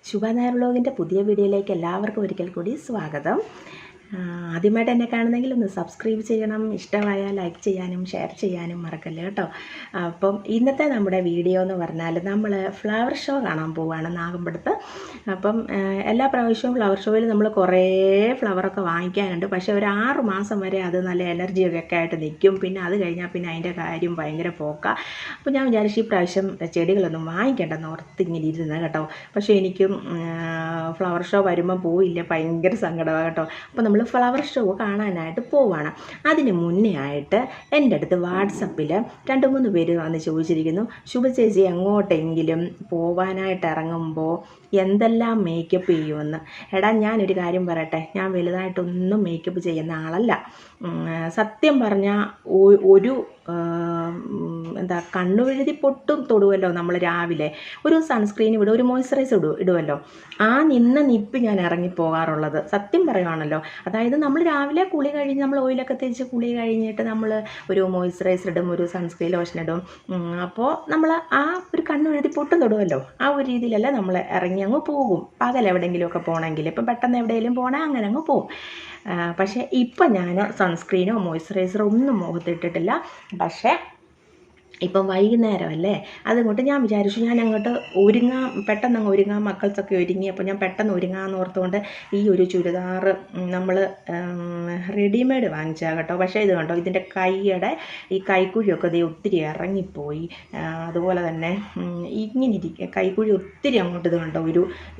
ശുഭ നായർ വ്ലോഗിൻ്റെ പുതിയ വീഡിയോയിലേക്ക് എല്ലാവർക്കും ഒരിക്കൽ കൂടി സ്വാഗതം. ആദ്യമായിട്ട് എന്നെ കാണുന്നെങ്കിൽ ഒന്ന് സബ്സ്ക്രൈബ് ചെയ്യണം, ഇഷ്ടമായാൽ ലൈക്ക് ചെയ്യാനും ഷെയർ ചെയ്യാനും മറക്കല്ലേ കേട്ടോ. അപ്പം ഇന്നത്തെ നമ്മുടെ വീഡിയോ എന്ന് പറഞ്ഞാൽ നമ്മൾ ഫ്ലവർ ഷോ കാണാൻ പോവുകയാണ് നാഗമ്പടത്ത്. അപ്പം എല്ലാ പ്രാവശ്യവും ഫ്ലവർ ഷോയിൽ നമ്മൾ കുറേ ഫ്ലവറൊക്കെ വാങ്ങിക്കാനുണ്ട്. പക്ഷേ ഒരു 6 മാസം വരെ അത് നല്ല എനർജിയൊക്കെ ആയിട്ട് നിൽക്കും. പിന്നെ അത് കഴിഞ്ഞാൽ പിന്നെ അതിൻ്റെ കാര്യം ഭയങ്കര പോക്കാം. അപ്പോൾ ഞാൻ വിചാരിച്ചു ഈ പ്രാവശ്യം ചെടികളൊന്നും വാങ്ങിക്കേണ്ടെന്ന് ഓർത്ത് ഇങ്ങനെ ഇരുന്നത് കേട്ടോ. പക്ഷേ എനിക്കും ഫ്ലവർ ഷോ വരുമ്പോൾ പോയില്ല, ഭയങ്കര സങ്കടമാണ് കേട്ടോ. അപ്പോൾ നമ്മൾ ഫ്ലവർ ഷോ കാണാനായിട്ട് പോവുകയാണ്. അതിന് മുന്നേ ആയിട്ട് എൻ്റെ അടുത്ത് വാട്സപ്പിൽ 2-3 പേര് വന്ന് ചോദിച്ചിരിക്കുന്നു, ശുഭ ചേച്ചി എങ്ങോട്ടെങ്കിലും പോവാനായിട്ട് ഇറങ്ങുമ്പോൾ എന്തെല്ലാം മേക്കപ്പ് ചെയ്യുമെന്ന്. എടാ ഞാനൊരു കാര്യം പറയട്ടെ, ഞാൻ വലുതായിട്ടൊന്നും മേക്കപ്പ് ചെയ്യുന്ന ആളല്ല. സത്യം പറഞ്ഞാൽ ഒരു കണ്ണുവെഴുതി പൊട്ടും തൊടുവല്ലോ നമ്മൾ രാവിലെ, ഒരു സൺസ്ക്രീൻ ഇടും, ഒരു മോയ്സ്ചറൈസർ ഇടുമല്ലോ, ആ നിപ്പ് ഞാൻ ഇറങ്ങിപ്പോകാറുള്ളത്. സത്യം പറയുവാണല്ലോ. അതായത് നമ്മൾ രാവിലെ കുളി കഴിഞ്ഞ് നമ്മൾ ഓയിലൊക്കെ തേച്ച് കുളി കഴിഞ്ഞിട്ട് നമ്മൾ ഒരു മോയ്സ്ചറൈസർ ഇടും, ഒരു സൺസ്ക്രീൻ ലോഷൻ ഇടും. അപ്പോൾ നമ്മൾ ആ ഒരു കണ്ണുവെഴുതി പൊട്ടും തൊടുമല്ലോ, ആ ഒരു രീതിയിലല്ല നമ്മൾ ഇറങ്ങി അങ്ങ് പോകും. പകൽ എവിടെയെങ്കിലുമൊക്കെ പോകണമെങ്കിൽ, ഇപ്പം പെട്ടെന്ന് എവിടെയെങ്കിലും പോകണേ അങ്ങനെ അങ്ങ് പോകും. പക്ഷേ ഇപ്പം ഞാൻ സൺസ്ക്രീനോ മോയ്സ്ചറൈസറോ ഒന്നും മുഖത്തിട്ടിട്ടില്ല. പക്ഷേ ഇപ്പം വൈകുന്നേരമല്ലേ, അതുകൊണ്ട് ഞാൻ വിചാരിച്ചു ഞാൻ അങ്ങോട്ട് പെട്ടെന്ന് ഒരുങ്ങാം. മക്കൾസൊക്കെ ഒരുങ്ങി, അപ്പോൾ ഞാൻ പെട്ടെന്ന് ഒരുങ്ങാമെന്ന് ഓർത്തുകൊണ്ട് ഈ ഒരു ചുരിദാർ നമ്മൾ റെഡിമെയ്ഡ് വാങ്ങിച്ചാൽ കേട്ടോ. പക്ഷേ ഇത് കണ്ടോ, ഇതിൻ്റെ ഈ കൈക്കുഴിയൊക്കെ ഇത് ഒത്തിരി ഇറങ്ങിപ്പോയി. അതുപോലെ തന്നെ ഇങ്ങനെ കൈക്കുഴി ഒത്തിരി അങ്ങോട്ട് ഇത് കണ്ടോ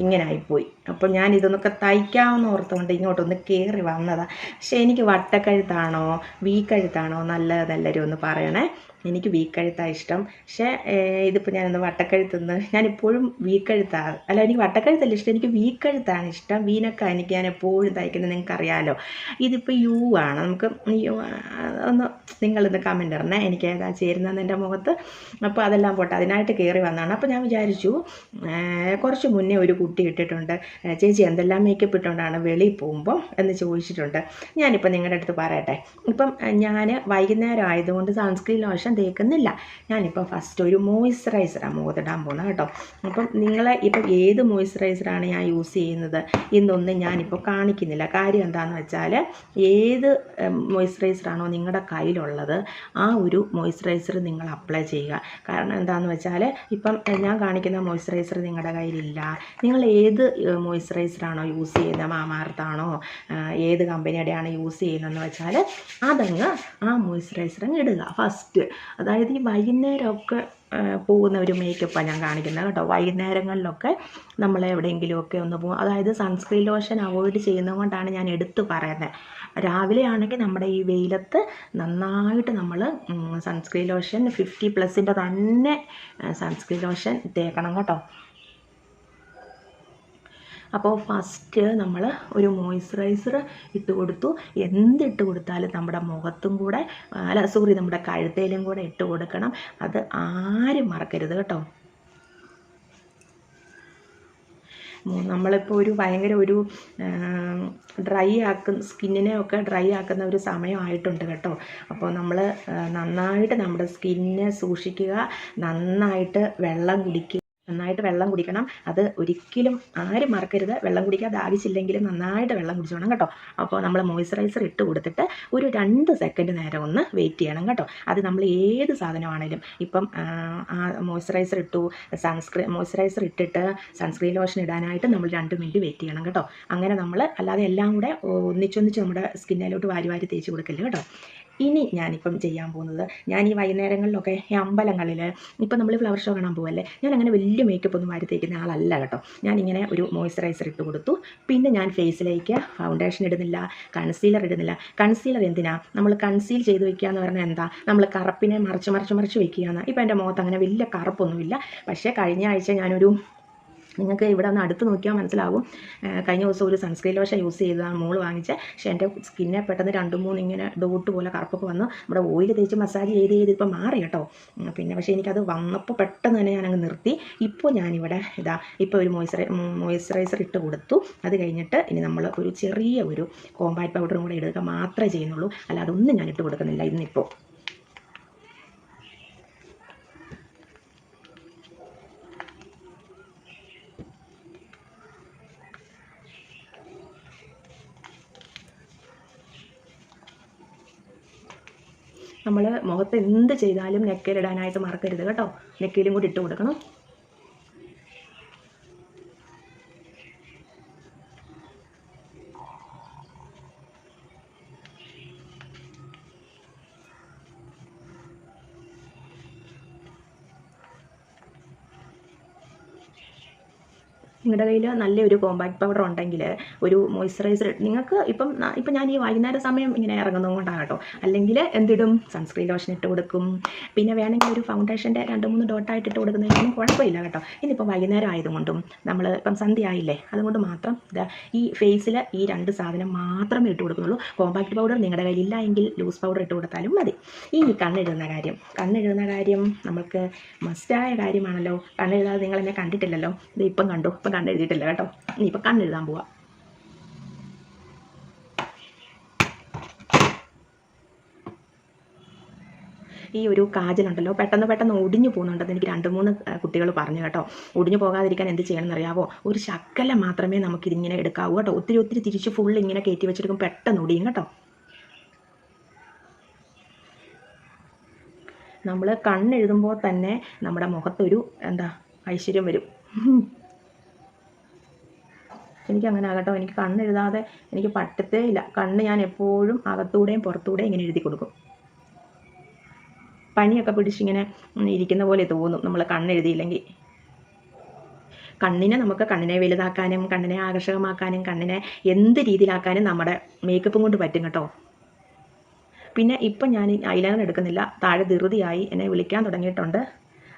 ഇങ്ങനെ ആയിപ്പോയി. അപ്പോൾ ഞാൻ ഇതൊന്നൊക്കെ തയ്ക്കാമെന്ന് ഓർത്തുകൊണ്ട് ഇങ്ങോട്ടൊന്ന് കയറി വന്നതാണ്. പക്ഷേ എനിക്ക് വട്ടക്കഴുത്താണോ വീക്കഴുത്താണോ നല്ലതെല്ലാവരും ഒന്ന് പറയണേ. എനിക്ക് വീക്കഴുത്താണ് ഇഷ്ടം. പക്ഷേ ഇതിപ്പോൾ ഞാനൊന്ന് വട്ടക്കഴുത്തുനിന്ന്, ഞാനിപ്പോഴും വീക്കഴുത്താണ്, അല്ല എനിക്ക് വട്ടക്കഴുത്തല്ല ഇഷ്ടം, എനിക്ക് വീക്കഴുത്താണ് ഇഷ്ടം. വീനൊക്കെ എനിക്ക് ഞാൻ എപ്പോഴും തയ്ക്കുന്നത് നിങ്ങൾക്കറിയാമല്ലോ. ഇതിപ്പോൾ യു ആണ്. നമുക്ക് ഒന്ന് നിങ്ങളിന്ന് കമൻ്റ് ഇടണേ, എനിക്ക് ഏതാ ചേരുന്നതെന്ന് എൻ്റെ മുഖത്ത്. അപ്പോൾ അതെല്ലാം പോട്ടെ, അതിനായിട്ട് കയറി വന്നതാണ്. അപ്പോൾ ഞാൻ വിചാരിച്ചു, കുറച്ച് മുന്നേ ഒരു കുട്ടി ഇട്ടിട്ടുണ്ട്, ചേച്ചി എന്തെല്ലാം മേക്കപ്പ് ഇട്ടുകൊണ്ടാണ് വെളിയിൽ പോകുമ്പോൾ എന്ന് ചോദിച്ചിട്ടുണ്ട്. ഞാനിപ്പോൾ നിങ്ങളുടെ അടുത്ത് പറയട്ടെ. ഇപ്പം ഞാൻ വൈകുന്നേരം ആയതുകൊണ്ട് സൺസ്ക്രീൻ ലോഷൻ തേക്കുന്നില്ല. ഞാനിപ്പോൾ ഫസ്റ്റ് ഒരു മോയ്സ്ചറൈസറാണ് മുഖത്തിടാൻ പോകുന്നത് കേട്ടോ. അപ്പം ഇപ്പം ഏത് മോയ്സ്ചറൈസറാണ് ഞാൻ യൂസ് ചെയ്യുന്നത് എന്നൊന്നും ഞാനിപ്പോൾ കാണിക്കുന്നില്ല. കാര്യം എന്താണെന്ന് വെച്ചാൽ, ഏത് മോയ്സ്ചറൈസറാണോ നിങ്ങളുടെ കയ്യിലുള്ളത് ആ ഒരു മോയ്സ്ചറൈസർ നിങ്ങൾ അപ്ലൈ ചെയ്യുക. കാരണം എന്താണെന്ന് വെച്ചാൽ, ഇപ്പം ഞാൻ കാണിക്കുന്ന മോയ്സ്ചറൈസർ നിങ്ങളുടെ കയ്യിലില്ല, നിങ്ങൾ ഏത് മോയ്സ്ചറൈസറാണോ യൂസ് ചെയ്യുന്നത്, മാമാർത്താണോ ഏത് കമ്പനിയുടെയാണ് യൂസ് ചെയ്യുന്നതെന്ന് വെച്ചാൽ അതങ്ങ് ആ മോയ്സ്ചറൈസർ അങ്ങ് ഇടുക ഫസ്റ്റ്. അതായത് ഈ വൈകുന്നേരമൊക്കെ പോകുന്ന ഒരു മേക്കപ്പാണ് ഞാൻ കാണിക്കുന്നത് കേട്ടോ. വൈകുന്നേരങ്ങളിലൊക്കെ നമ്മൾ എവിടെയെങ്കിലുമൊക്കെ ഒന്ന് പോകും. അതായത് സൺസ്ക്രീൻ ലോഷൻ അവോയ്ഡ് ചെയ്യുന്നത് കൊണ്ടാണ് ഞാൻ എടുത്ത് പറയുന്നത്. രാവിലെ ആണെങ്കിൽ നമ്മുടെ ഈ വെയിലത്ത് നന്നായിട്ട് നമ്മൾ സൺസ്ക്രീൻ ലോഷൻ 50+ തന്നെ സൺസ്ക്രീൻ ലോഷൻ തേക്കണം കേട്ടോ. അപ്പോൾ ഫസ്റ്റ് നമ്മൾ ഒരു മോയ്സ്ചറൈസർ ഇട്ട് കൊടുത്തു. എന്തിട്ട് കൊടുത്താലും നമ്മുടെ മുഖത്തും കൂടെ നമ്മുടെ കഴുത്തേലും കൂടെ ഇട്ട് കൊടുക്കണം. അത് ആരും മറക്കരുത് കേട്ടോ. നമ്മളിപ്പോൾ ഭയങ്കര സ്കിന്നിനെ ഒക്കെ ഡ്രൈ ആക്കുന്ന ഒരു സമയമായിട്ടുണ്ട് കേട്ടോ. അപ്പോൾ നമ്മൾ നന്നായിട്ട് നമ്മുടെ സ്കിന്നിനെ സൂക്ഷിക്കുക, നന്നായിട്ട് വെള്ളം കുടിക്കണം. അത് ഒരിക്കലും ആരും മറക്കരുത്. വെള്ളം കുടിക്കാൻ ദാഹിച്ചില്ലെങ്കിലും നന്നായിട്ട് വെള്ളം കുടിച്ചോണം കേട്ടോ. അപ്പോൾ നമ്മൾ മോയ്സ്ചറൈസർ ഇട്ട് കൊടുത്തിട്ട് ഒരു 2 സെക്കൻഡ് നേരം ഒന്ന് വെയിറ്റ് ചെയ്യണം കേട്ടോ. അത് നമ്മൾ ഏത് സാധനമാണേലും, ഇപ്പം മോയ്സ്ചറൈസർ ഇട്ടു, മോയ്സ്ചറൈസർ ഇട്ടിട്ട് സൺസ്ക്രീൻ ലോഷൻ ഇടാനായിട്ട് നമ്മൾ 2 മിനിറ്റ് വെയിറ്റ് ചെയ്യണം കേട്ടോ. അങ്ങനെ നമ്മൾ അല്ലാതെ എല്ലാം കൂടെ ഒന്നിച്ചൊന്നിച്ച് നമ്മുടെ സ്കിന്നിലോട്ട് വാരി തേച്ച് കൊടുക്കല്ലേ കേട്ടോ. ഇനി ഞാനിപ്പം ചെയ്യാൻ പോകുന്നത്, ഞാൻ ഈ വൈകുന്നേരങ്ങളിലൊക്കെ ഈ അമ്പലങ്ങളിൽ ഇപ്പം നമ്മൾ ഫ്ലവർ ഷോ കാണാൻ പോവല്ലേ, ഞാൻ അങ്ങനെ വലിയ മേക്കപ്പ് ഒന്നും വാരി തേക്കുന്ന ആളല്ല കേട്ടോ. ഞാനിങ്ങനെ ഒരു മോയ്സ്ചറൈസർ ഇട്ട് കൊടുത്തു. പിന്നെ ഞാൻ ഫേസിലേക്ക് ഫൗണ്ടേഷൻ ഇടുന്നില്ല, കൺസീലർ ഇടുന്നില്ല. കൺസീലർ എന്തിനാ? നമ്മൾ കൺസീൽ ചെയ്ത് വെക്കുക എന്ന് പറഞ്ഞാൽ എന്താ, നമ്മൾ കറുപ്പിനെ മറിച്ച് വെക്കുകയെന്ന്. ഇപ്പം എൻ്റെ മുഖത്ത് അങ്ങനെ വലിയ കറുപ്പൊന്നുമില്ല. പക്ഷേ കഴിഞ്ഞ ആഴ്ച നിങ്ങൾക്ക് ഇവിടെ ഒന്ന് അടുത്ത് നോക്കിയാൽ മനസ്സിലാകും. കഴിഞ്ഞ ദിവസം ഒരു സൺസ്ക്രീൻ ലോഷൻ യൂസ് ചെയ്തതാണ് മോള് വാങ്ങിച്ച. പക്ഷേ എൻ്റെ സ്കിന്നെ പെട്ടെന്ന് 2-3 ഇങ്ങനെ ഡോട്ട് പോലെ കറുപ്പൊക്കെ വന്ന് നമ്മുടെ ഓയിൽ തേച്ച് മസാജ് ചെയ്ത് ഇപ്പം മാറി കേട്ടോ. പക്ഷേ എനിക്കത് വന്നപ്പോൾ പെട്ടെന്ന് തന്നെ ഞാനങ്ങ് നിർത്തി. ഇപ്പോൾ ഞാനിവിടെ ഇപ്പോൾ ഒരു മോയ്സ്ചറൈസർ ഇട്ട് കൊടുത്തു. അത് കഴിഞ്ഞിട്ട് ഇനി നമ്മൾ ഒരു ചെറിയ കോമ്പാക്ട് പൗഡറും കൂടെ ഇടുക മാത്രമേ ചെയ്യുന്നുള്ളൂ, അല്ലാതെ ഒന്നും ഞാൻ ഇട്ട് കൊടുക്കുന്നില്ല ഇന്നിപ്പോൾ. നമ്മൾ മുഖത്ത് എന്ത് ചെയ്താലും നെക്കയിലിടാനായിട്ട് മറക്കരുത് കേട്ടോ. നെക്കയിലും കൂടി ഇട്ട് കൊടുക്കണം. നിങ്ങളുടെ കയ്യിൽ നല്ലൊരു കോമ്പാക്ട് പൗഡർ ഉണ്ടെങ്കിൽ ഒരു മോയ്സ്ചറൈസർ നിങ്ങൾക്ക് ഇപ്പം ഞാൻ ഈ വൈകുന്നേര സമയം ഇങ്ങനെ ഇറങ്ങുന്നത് കൊണ്ടാണ് കേട്ടോ. അല്ലെങ്കിൽ എന്തിടും, സൺസ്ക്രീൻ ലോഷൻ ഇട്ട് കൊടുക്കും. പിന്നെ വേണമെങ്കിൽ ഒരു ഫൗണ്ടേഷൻ്റെ 2-3 ഡോട്ടായിട്ട് ഇട്ട് കൊടുക്കുന്നതിനൊന്നും കുഴപ്പമില്ല കേട്ടോ. ഇന്നിപ്പം വൈകുന്നേരം ആയതുകൊണ്ടും നമ്മൾ ഇപ്പം സന്ധ്യ ആയില്ലേ, അതുകൊണ്ട് മാത്രം ഈ ഫേസിൽ ഈ 2 സാധനം മാത്രമേ ഇട്ട് കൊടുക്കുന്നുള്ളൂ. കോമ്പാക്ട് പൗഡർ നിങ്ങളുടെ കയ്യിലില്ല എങ്കിൽ ലൂസ് പൗഡർ ഇട്ട് കൊടുത്താലും മതി. ഇനി കണ്ണെഴുതുന്ന കാര്യം നമുക്ക് മസ്റ്റായ കാര്യമാണല്ലോ. കണ്ണെഴുതാതെ നിങ്ങൾ എന്നെ കണ്ടിട്ടില്ലല്ലോ. ഇത് ഇപ്പം കണ്ടു, ഇപ്പം കണ്ണെഴുതിയിട്ടില്ല കേട്ടോ. ഇനിയിപ്പോൾ കണ്ണെഴുതാൻ പോവാം. ഈ ഒരു കാജലുണ്ടല്ലോ പെട്ടെന്ന് ഒടിഞ്ഞു പോകുന്നുണ്ടെന്ന് എനിക്ക് 2-3 കുട്ടികൾ പറഞ്ഞു കേട്ടോ. ഒടിഞ്ഞു പോകാതിരിക്കാൻ എന്ത് ചെയ്യണമെന്ന് അറിയാവോ? ഒരു ശക്കലം മാത്രമേ നമുക്കിതിങ്ങനെ എടുക്കാവൂ കേട്ടോ. ഒത്തിരി തിരിച്ച് ഫുൾ ഇങ്ങനെ കയറ്റി വെച്ചെടുക്കും, പെട്ടെന്ന് ഒടിയും കേട്ടോ. നമ്മൾ കണ്ണെഴുതുമ്പോൾ തന്നെ നമ്മുടെ മുഖത്തൊരു ഐശ്വര്യം വരും. എനിക്കങ്ങനെ ആകട്ടോ. എനിക്ക് കണ്ണെഴുതാതെ എനിക്ക് പറ്റത്തേ ഇല്ല. കണ്ണ് ഞാൻ എപ്പോഴും അകത്തൂടെയും പുറത്തൂടെയും ഇങ്ങനെ എഴുതി കൊടുക്കും. പനിയൊക്കെ പിടിച്ചിങ്ങനെ ഇരിക്കുന്ന പോലെ തോന്നും നമ്മൾ കണ്ണെഴുതിയില്ലെങ്കിൽ. നമുക്ക് കണ്ണിനെ വലുതാക്കാനും കണ്ണിനെ ആകർഷകമാക്കാനും കണ്ണിനെ എന്ത് രീതിയിലാക്കാനും നമ്മുടെ മേക്കപ്പും കൊണ്ട് പറ്റും കേട്ടോ. പിന്നെ ഇപ്പം ഞാൻ ഐലൈനർ എടുക്കുന്നില്ല. താഴെ ധൃതിയായി എന്നെ വിളിക്കാൻ തുടങ്ങിയിട്ടുണ്ട്.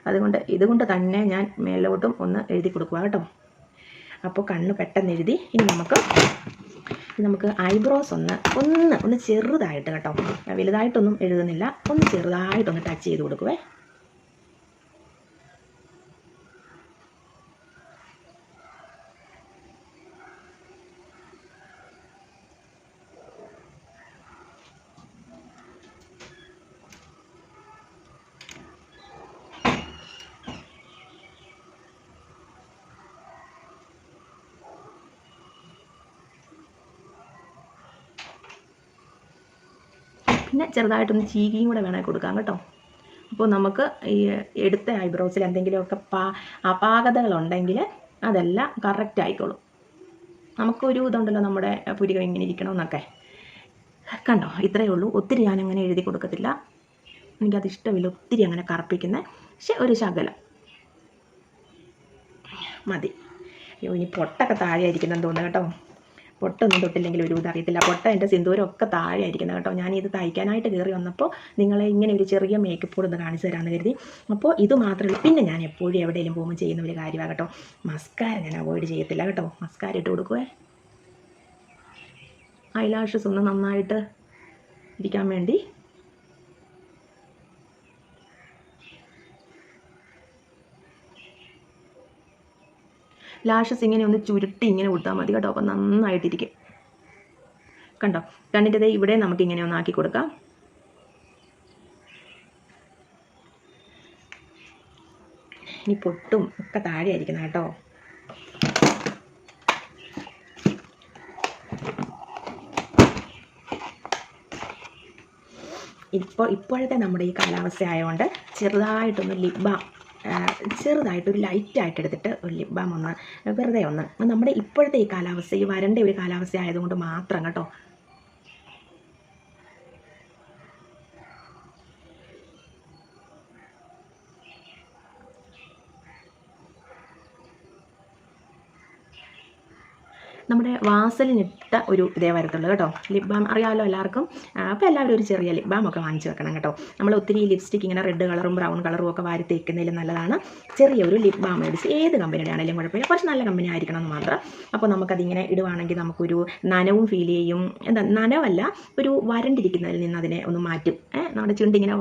അതുകൊണ്ട് ഇതുകൊണ്ട് തന്നെ ഞാൻ മേലോട്ടും ഒന്ന് എഴുതി കൊടുക്കുക കേട്ടോ. അപ്പോൾ കണ്ണ് പെട്ടെന്ന് എഴുതി. ഇനി നമുക്ക് ഐബ്രോസ് ഒന്ന് ചെറുതായിട്ട് കേട്ടോ, വലുതായിട്ടൊന്നും എഴുതുന്നില്ല, ഒന്ന് ചെറുതായിട്ടൊന്ന് ടച്ച് ചെയ്ത് കൊടുക്കുവേ. പിന്നെ ചെറുതായിട്ടൊന്ന് ചീകിയും കൂടെ വേണേൽ കൊടുക്കാം കേട്ടോ. അപ്പോൾ നമുക്ക് ഈ എടുത്ത ഐബ്രോസിൽ എന്തെങ്കിലുമൊക്കെ അപാകതകളുണ്ടെങ്കിൽ അതെല്ലാം കറക്റ്റ് ആയിക്കോളും. നമുക്കൊരു ഇതുണ്ടല്ലോ നമ്മുടെ പുരികം ഇങ്ങനെ ഇരിക്കണമെന്നൊക്കെ. കണ്ടോ, ഇത്രയേ ഉള്ളൂ. ഒത്തിരി ഞാനങ്ങനെ എഴുതി കൊടുക്കത്തില്ല, എനിക്കത് ഇഷ്ടമില്ല ഒത്തിരി അങ്ങനെ കറുപ്പിക്കുന്നത്. പക്ഷെ ഒരു ശകലം മതി. ഇനി പൊട്ടൊക്കെ താഴെ ആയിരിക്കുന്നതെന്ന് തോന്നുന്നു കേട്ടോ. പൊട്ടൊന്നും തൊട്ടില്ലെങ്കിൽ ഒരു ഇതറിയത്തില്ല. പൊട്ട എൻ്റെ സിന്ദൂരമൊക്കെ താഴെ ആയിരിക്കുന്നത് കേട്ടോ. ഞാനിത് തയ്ക്കാനായിട്ട് കയറി വന്നപ്പോൾ നിങ്ങളെ ഇങ്ങനെ ഒരു ചെറിയ മേക്കപ്പ് കൂടെ ഒന്ന് കാണിച്ചു തരാമെന്ന് കരുതി. അപ്പോൾ ഇത് മാത്രമേ ഉള്ളൂ. പിന്നെ ഞാൻ എപ്പോഴും എവിടെയെങ്കിലും പോകുമ്പോൾ ചെയ്യുന്ന ഒരു കാര്യമാണ് കേട്ടോ, മസ്കാര ഞാൻ അവോയ്ഡ് ചെയ്യത്തില്ല കേട്ടോ. മസ്കാര ഇട്ട് കൊടുക്കുവേ, ഐലാഷസ് ഒന്ന് നന്നായിട്ട് ഇരിക്കാൻ വേണ്ടി. ലാഷസ് ഇങ്ങനെ ഒന്ന് ചുരുട്ടി ഇങ്ങനെ കൊടുത്താൽ മതി കേട്ടോ. അപ്പം നന്നായിട്ടിരിക്കും. കണ്ടോ, കണ്ണിൻ്റെ ഇവിടെ നമുക്കിങ്ങനെ ഒന്ന് ആക്കി കൊടുക്കാം. ഇനി പൊട്ടും ഒക്കെ താഴെ ആയിരിക്കണം കേട്ടോ. ഇപ്പോഴത്തെ നമ്മുടെ ഈ കാലാവസ്ഥ ആയതുകൊണ്ട് ചെറുതായിട്ടൊന്ന് ലിപ് ബാം, ചെറുതായിട്ടൊരു ലൈറ്റായിട്ട് എടുത്തിട്ട് ഒരു ലിപ് ബാം ഒന്ന് വെറുതെ ഒന്ന്, നമ്മുടെ ഇപ്പോഴത്തെ ഈ കാലാവസ്ഥ, ഈ വരണ്ട ഒരു കാലാവസ്ഥ ആയതുകൊണ്ട് മാത്രം കേട്ടോ. നമ്മുടെ വാസലിനിട്ട ഒരു ഇതേ വരത്തുള്ളൂ കേട്ടോ. ലിപ് ബാം അറിയാമല്ലോ എല്ലാവർക്കും. അപ്പോൾ എല്ലാവരും ഒരു ചെറിയ ലിപ് ബാം ഒക്കെ വാങ്ങിച്ച് വെക്കണം കേട്ടോ. നമ്മൾ ഒത്തിരി ലിപ്സ്റ്റിക് ഇങ്ങനെ റെഡ് കളറും ബ്രൗൺ കളറും ഒക്കെ വാരി തേക്കുന്നതിലും നല്ലതാണ് ചെറിയൊരു ലിപ് ബാം മേടിച്ച്. ഏത് കമ്പനിയുടെ ആണെങ്കിലും കുഴപ്പമില്ല, കുറച്ച് നല്ല കമ്പനി ആയിരിക്കണം എന്ന് മാത്രം. അപ്പോൾ നമുക്കതിങ്ങനെ ഇടുവാണെങ്കിൽ നമുക്കൊരു നനവും ഫീൽ ചെയ്യും. നനവല്ല, ഒരു വരണ്ടിരിക്കുന്നതിൽ നിന്ന് അതിനെ ഒന്ന് മാറ്റും. നമ്മുടെ ചുണ്ടിങ്ങനെ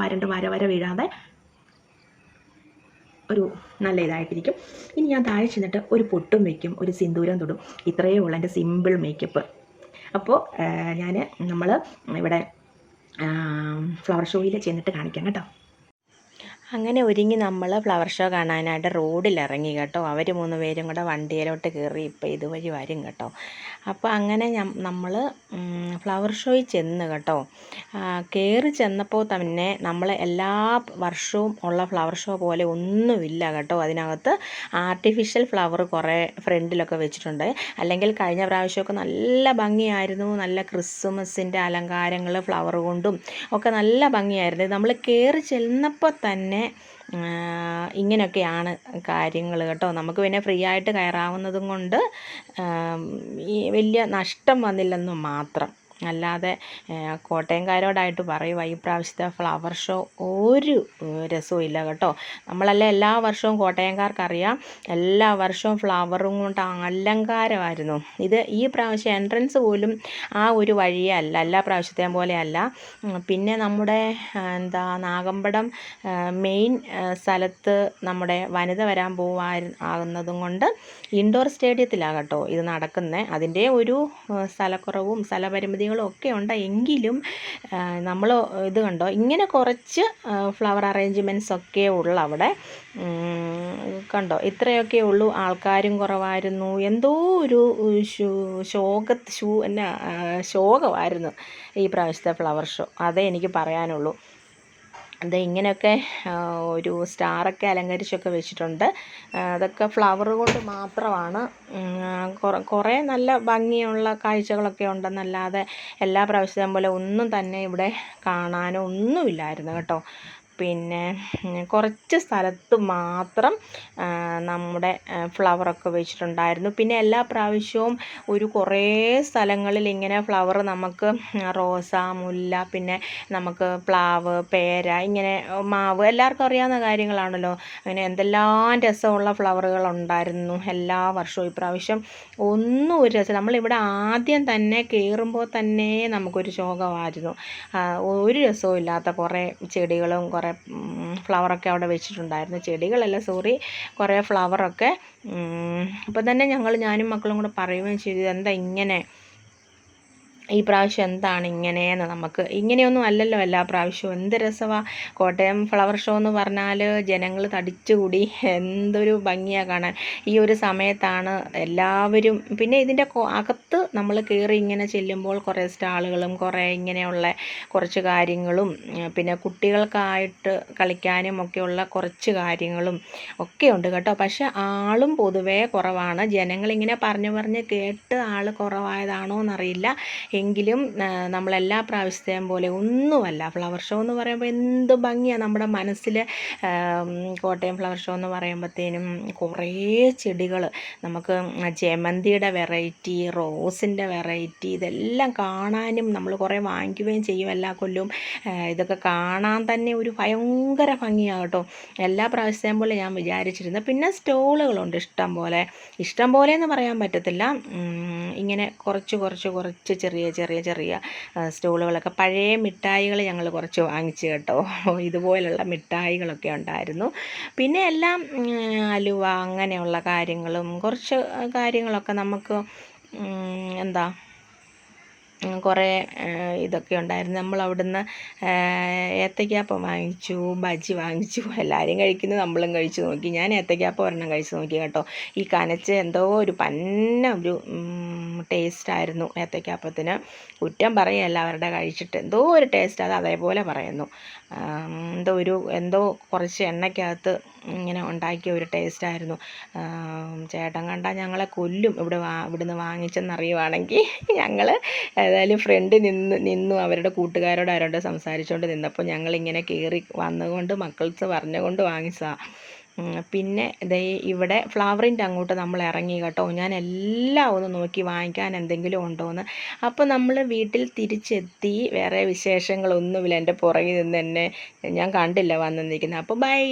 വരണ്ട് വര വീഴാതെ ഒരു നല്ല ഇതായിട്ടിരിക്കും. ഇനി ഞാൻ താഴെ ചെന്നിട്ട് ഒരു പൊട്ടും വയ്ക്കും, ഒരു സിന്ദൂരം തൊടും. ഇത്രയേ ഉള്ളൂ എൻ്റെ സിമ്പിൾ മേക്കപ്പ്. അപ്പോൾ നമ്മൾ ഇവിടെ ഫ്ലവർ ഷോയിൽ ചെന്നിട്ട് കാണിക്കാം കേട്ടോ. അങ്ങനെ ഒരുങ്ങി നമ്മൾ ഫ്ലവർ ഷോ കാണാനായിട്ട് റോഡിലിറങ്ങി കേട്ടോ. അവർ 3 പേരും കൂടെ വണ്ടിയിലോട്ട് കയറി ഇപ്പോൾ ഇതുവഴി വരും കേട്ടോ. അപ്പോൾ അങ്ങനെ നമ്മൾ ഫ്ലവർ ഷോയിൽ ചെന്ന് കേട്ടോ. കയറി ചെന്നപ്പോൾ തന്നെ നമ്മൾ എല്ലാ വർഷവും ഉള്ള ഫ്ലവർ ഷോ പോലെ ഒന്നുമില്ല കേട്ടോ. അതിനകത്ത് ആർട്ടിഫിഷ്യൽ ഫ്ലവർ കുറേ ഫ്രണ്ടിലൊക്കെ വെച്ചിട്ടുണ്ട്. അല്ലെങ്കിൽ കഴിഞ്ഞ പ്രാവശ്യമൊക്കെ നല്ല ഭംഗിയായിരുന്നു. നല്ല ക്രിസ്മസിൻ്റെ അലങ്കാരങ്ങൾ ഫ്ലവർ കൊണ്ടും ഒക്കെ നല്ല ഭംഗിയായിരുന്നു. നമ്മൾ കയറി ചെന്നപ്പോൾ തന്നെ ഇങ്ങനെയൊക്കെയാണ് കാര്യങ്ങൾ കേട്ടോ. നമുക്ക് പിന്നെ ഫ്രീ ആയിട്ട് കയറാവുന്നതും കൊണ്ട് ഈ വലിയ നഷ്ടം വന്നില്ലെന്ന് മാത്രം. അല്ലാതെ കോട്ടയംകാരോടായിട്ട് പറയുക, ഈ പ്രാവശ്യത്തെ ഫ്ലവർ ഷോ ഒരു രസവും ഇല്ല കേട്ടോ. നമ്മളെല്ലാം എല്ലാ വർഷവും കോട്ടയംകാർക്കറിയാം, എല്ലാ വർഷവും ഫ്ലവറും കൊണ്ട് അലങ്കാരമായിരുന്നു. ഈ പ്രാവശ്യം എൻട്രൻസ് പോലും ആ ഒരു വഴിയേ അല്ല, എല്ലാ പ്രാവശ്യത്തെയും പോലെ അല്ല. പിന്നെ നമ്മുടെ നാഗമ്പടം മെയിൻ സ്ഥലത്ത് നമ്മുടെ വനിത വരാൻ ആകുന്നതും കൊണ്ട് ഇൻഡോർ സ്റ്റേഡിയത്തിലാണ് കേട്ടോ ഇത് നടക്കുന്നത്. അതിൻ്റെ ഒരു സ്ഥലക്കുറവും സ്ഥലപരിമിതികളും ഒക്കെ ഉണ്ട്. എങ്കിലും നമ്മൾ ഇത് കണ്ടോ, ഇങ്ങനെ കുറച്ച് ഫ്ലവർ അറേഞ്ച്മെൻറ്റ്സ് ഒക്കെ ഉള്ളു അവിടെ. കണ്ടോ, ഇത്രയൊക്കെ ഉള്ളൂ. ആൾക്കാരും കുറവായിരുന്നു. എന്തോ ഒരു ശോകമായിരുന്നു ഈ പ്രാവശ്യത്തെ ഫ്ലവർ ഷോ. അതേ എനിക്ക് പറയാനുള്ളൂ. ഇങ്ങനെയൊക്കെ ഒരു സ്റ്റാറൊക്കെ അലങ്കരിച്ചൊക്കെ വെച്ചിട്ടുണ്ട്. അതൊക്കെ ഫ്ലവർ കൊണ്ട് മാത്രമാണ്. കുറേ നല്ല ഭംഗിയുള്ള കാഴ്ചകളൊക്കെ ഉണ്ടെന്നല്ലാതെ എല്ലാ പ്രാവശ്യത്തെയും പോലെ ഒന്നും തന്നെ ഇവിടെ കാണാനോ ഒന്നുമില്ലായിരുന്നു കേട്ടോ. പിന്നെ കുറച്ച് സ്ഥലത്ത് മാത്രം നമ്മുടെ ഫ്ലവറൊക്കെ വെച്ചിട്ടുണ്ടായിരുന്നു. പിന്നെ എല്ലാ പ്രാവശ്യവും കുറേ സ്ഥലങ്ങളിൽ ഇങ്ങനെ ഫ്ലവർ നമുക്ക് റോസ, മുല്ല, പിന്നെ നമുക്ക് പ്ലാവ്, പേര, ഇങ്ങനെ മാവ്, എല്ലാവർക്കും അറിയാവുന്ന കാര്യങ്ങളാണല്ലോ. അങ്ങനെ എന്തെല്ലാം രസമുള്ള ഫ്ലവറുകളുണ്ടായിരുന്നു എല്ലാ വർഷവും. ഇപ്രാവശ്യം ഒന്നും ഒരു രസം. നമ്മളിവിടെ ആദ്യം തന്നെ കയറുമ്പോൾ തന്നെ നമുക്കൊരു ശോകമായിരുന്നു. ഒരു രസവും ഇല്ലാത്ത കുറേ ചെടികളും കുറേ ഫ്ലവറൊക്കെ അവിടെ വെച്ചിട്ടുണ്ടായിരുന്നു. ചെടികളല്ല, സോറി, കുറേ ഫ്ലവറൊക്കെ. അപ്പോൾ തന്നെ ഞാനും മക്കളും കൂടെ പറയുകയും ചെയ്തു, എന്താ ഇങ്ങനെ ഈ പ്രാവശ്യം എന്താണ് ഇങ്ങനെയെന്ന്. നമുക്ക് ഇങ്ങനെയൊന്നും അല്ലല്ലോ എല്ലാ പ്രാവശ്യവും. എന്ത് രസമാണ് കോട്ടയം ഫ്ലവർ ഷോ എന്ന് പറഞ്ഞാൽ. ജനങ്ങൾ തടിച്ചുകൂടി എന്തൊരു ഭംഗിയാണ് കാണാൻ. ഈ ഒരു സമയത്താണ് എല്ലാവരും. പിന്നെ ഇതിൻ്റെ അകത്ത് നമ്മൾ കയറി ഇങ്ങനെ ചെല്ലുമ്പോൾ കുറേ സ്റ്റാളുകളും കുറേ ഇങ്ങനെയുള്ള കുറച്ച് കാര്യങ്ങളും പിന്നെ കുട്ടികൾക്കായിട്ട് കളിക്കാനും ഒക്കെയുള്ള കുറച്ച് കാര്യങ്ങളും ഒക്കെ ഉണ്ട് കേട്ടോ. പക്ഷെ ആളും പൊതുവേ കുറവാണ്. ജനങ്ങളിങ്ങനെ പറഞ്ഞ് കേട്ട് ആൾ കുറവായതാണോ എന്നറിയില്ല. എങ്കിലും നമ്മളെല്ലാ പ്രാവശ്യത്തെയും പോലെ ഒന്നുമല്ല. ഫ്ലവർ ഷോ എന്ന് പറയുമ്പോൾ എന്ത് ഭംഗിയാണ് നമ്മുടെ മനസ്സിൽ. കോട്ടയം ഫ്ലവർ ഷോ എന്ന് പറയുമ്പോഴത്തേനും കുറേ ചെടികൾ, നമുക്ക് ജമന്തിയുടെ വെറൈറ്റി, റോസിൻ്റെ വെറൈറ്റി, ഇതെല്ലാം കാണാനും നമ്മൾ കുറേ വാങ്ങിക്കുകയും ചെയ്യും എല്ലാ കൊല്ലവും. ഇതൊക്കെ കാണാൻ തന്നെ ഒരു ഭയങ്കര ഭംഗിയാണ് കേട്ടോ. എല്ലാ പ്രാവശ്യത്തെയും പോലെ ഞാൻ വിചാരിച്ചിരുന്നു. പിന്നെ സ്റ്റോളുകളുണ്ട് ഇഷ്ടം പോലെ എന്ന് പറയാൻ പറ്റത്തില്ല. ഇങ്ങനെ കുറച്ച് ചെറിയ സ്റ്റോളുകളൊക്കെ. പഴയ മിഠായികൾ ഞങ്ങൾ കുറച്ച് വാങ്ങിച്ചു കേട്ടോ. ഇതുപോലുള്ള മിഠായികളൊക്കെ ഉണ്ടായിരുന്നു. പിന്നെ എല്ലാം അലുവ, അങ്ങനെയുള്ള കാര്യങ്ങളും കുറച്ച് കാര്യങ്ങളൊക്കെ നമുക്ക് കുറേ ഇതൊക്കെ ഉണ്ടായിരുന്നു. നമ്മൾ അവിടുന്ന് ഏത്തയ്ക്കാപ്പം വാങ്ങിച്ചു, ബജി വാങ്ങിച്ചു. എല്ലാവരും കഴിക്കുന്നത് നമ്മളും കഴിച്ചു നോക്കി. ഞാൻ ഏത്തയ്ക്കാപ്പം ഒരെണ്ണം കഴിച്ച് നോക്കി കേട്ടോ. ഈ കനച്ച് എന്തോ ഒരു ഒരു ടേസ്റ്റായിരുന്നു ഏത്തയ്ക്കാപ്പത്തിന്. കുറ്റം പറയുകയല്ല, അവരുടെ കഴിച്ചിട്ട് എന്തോ ഒരു ടേസ്റ്റ്, അത് അതേപോലെ പറയുന്നു. എന്തോ കുറച്ച് എണ്ണയ്ക്കകത്ത് ഇങ്ങനെ ഉണ്ടാക്കിയ ഒരു ടേസ്റ്റായിരുന്നു. ചേട്ടൻ കണ്ടാൽ ഞങ്ങളെ കൊല്ലും ഇവിടുന്ന് വാങ്ങിച്ചെന്നറിയുവാണെങ്കിൽ. ഞങ്ങൾ ഏതായാലും ഫ്രണ്ട് നിന്നു അവരുടെ കൂട്ടുകാരോട് ആരോട് സംസാരിച്ചുകൊണ്ട് നിന്നപ്പോൾ ഞങ്ങളിങ്ങനെ കയറി വന്നുകൊണ്ട് മക്കൾസ് പറഞ്ഞുകൊണ്ട് വാങ്ങിച്ചതാണ്. പിന്നെ ഇവിടെ ഫ്ലവറിൻ്റെ അങ്ങോട്ട് നമ്മൾ ഇറങ്ങി കേട്ടോ. ഞാൻ എല്ലാം ഒന്ന് നോക്കി വാങ്ങിക്കാൻ എന്തെങ്കിലും ഉണ്ടോയെന്ന്. അപ്പോൾ നമ്മൾ വീട്ടിൽ തിരിച്ചെത്തി. വേറെ വിശേഷങ്ങളൊന്നുമില്ല. എൻ്റെ പുറകിൽ നിന്ന് തന്നെ ഞാൻ കണ്ടില്ല വന്ന് നിൽക്കുന്നത്. അപ്പോൾ ബൈ.